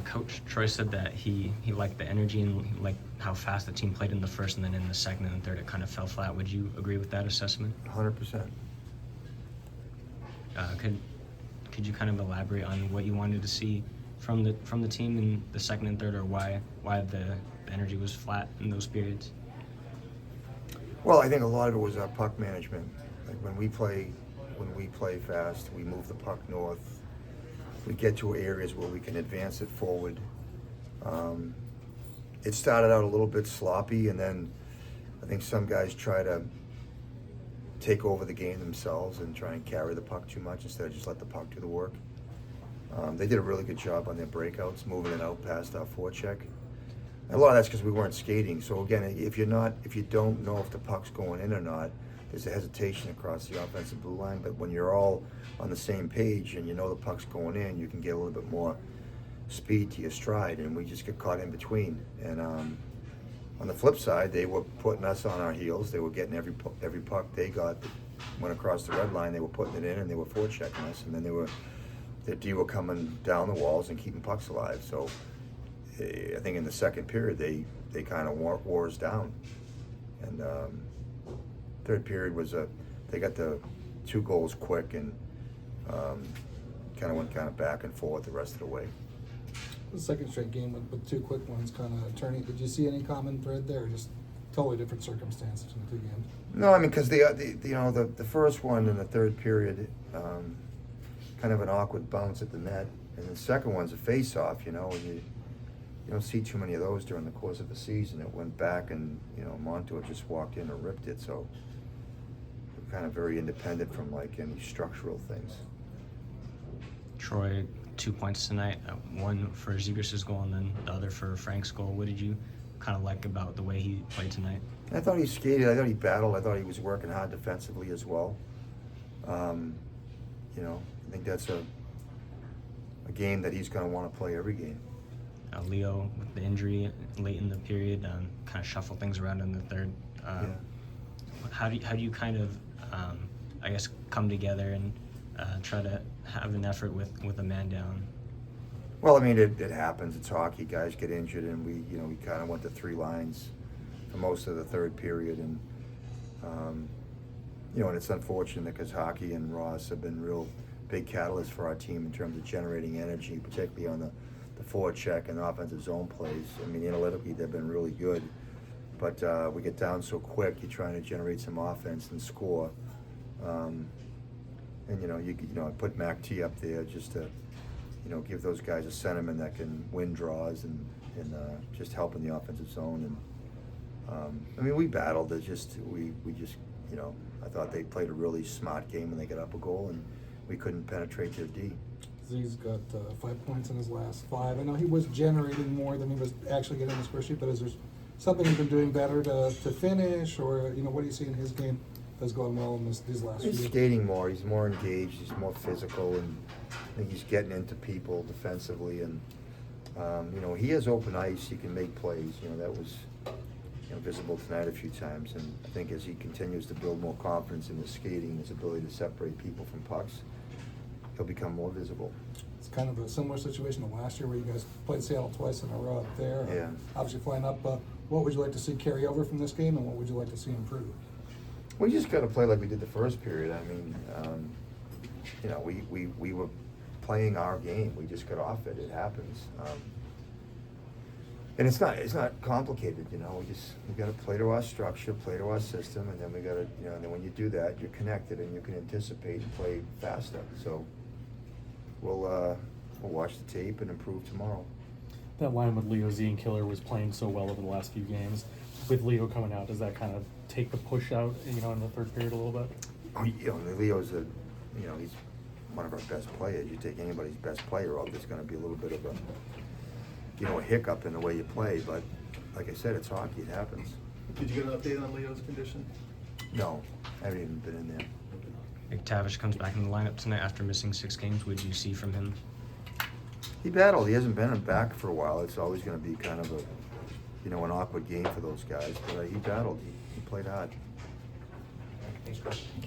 Coach Troy said that he liked the energy and he liked how fast the team played in the first, and then in the second and third it kind of fell flat. Would you agree with that assessment? 100%. Could you kind of elaborate on what you wanted to see from the team in the second and third, or why the energy was flat in those periods? Well, I think a lot of it was our puck management. Like when we play fast, we move the puck north. We get to areas where we can advance it forward. It started out a little bit sloppy, and then I think some guys try to take over the game themselves and try and carry the puck too much instead of just let the puck do the work. They did a really good job on their breakouts, moving it out past our forecheck. And a lot of that's because we weren't skating. So again, if you don't know if the puck's going in or not, there's a hesitation across the offensive blue line. But when you're all on the same page and you know the puck's going in, you can get a little bit more speed to your stride. And we just get caught in between. And on the flip side, they were putting us on our heels. They were getting every puck they got went across the red line. They were putting it in, and they were forechecking us. And then their D were coming down the walls and keeping pucks alive. So I think in the second period, they kind of wore us down. And third period was they got the 2 goals quick and kind of went back and forth the rest of the way. The second straight game with 2 quick ones kind of turning. Did you see any common thread there, or just totally different circumstances in the 2 games? No, I mean, because the first one in the third period, kind of an awkward bounce at the net, and the second one's a face-off, and you don't see too many of those during the course of the season. It went back, and Montour just walked in and ripped it. So we're kind of very independent from any structural things. Troy, 2 points tonight, one for Zegras' goal and then the other for Frank's goal. What did you kind of like about the way he played tonight? I thought he skated. I thought he battled. I thought he was working hard defensively as well. I think that's a game that he's going to want to play every game. Leo, with the injury late in the period, kind of shuffled things around in the third. How do you kind of, I guess, come together and try to have an effort with a man down? Well, I mean, it happens. It's hockey. Guys get injured, and we kind of went to 3 lines for most of the third period, and and it's unfortunate because hockey and Ross have been real big catalysts for our team in terms of generating energy, particularly on the forecheck and offensive zone plays. I mean, analytically, they've been really good, but we get down so quick. You're trying to generate some offense and score, and I put Mac T up there just to give those guys a centerman that can win draws and just help in the offensive zone. And I mean, we battled. We just I thought they played a really smart game when they got up a goal, and we couldn't penetrate their D. Z's got 5 points in his last 5. I know he was generating more than he was actually getting in the score sheet, but is there something he's been doing better to finish, or what do you see in his game that's going well in these last few? He's skating more. He's more engaged. He's more physical, and I think he's getting into people defensively. And he has open ice. He can make plays. That was visible tonight a few times. And I think as he continues to build more confidence in his skating, his ability to separate people from pucks, he'll become more visible. It's kind of a similar situation to last year where you guys played Seattle twice in a row up there. Yeah. Obviously flying up. What would you like to see carry over from this game, and what would you like to see improve? We just got to play like we did the first period. I mean, we were playing our game. We just got off it. It happens. And it's not complicated, We got to play to our structure, play to our system, and then we got to, and then when you do that, you're connected and you can anticipate and play faster. So we'll watch the tape and improve tomorrow. That line with Leo, Z, and Killer was playing so well over the last few games. With Leo coming out, does that kind of take the push out, in the third period a little bit? Oh, Leo's he's one of our best players. You take anybody's best player out, there's going to be a little bit of a hiccup in the way you play, but like I said, it's hockey. It happens. Did you get an update on Leo's condition? No, I haven't even been in there. McTavish comes back in the lineup tonight after missing 6 games. What did you see from him? He battled. He hasn't been back for a while. It's always going to be kind of an awkward game for those guys, but he battled. He played hard. Thanks, Chris.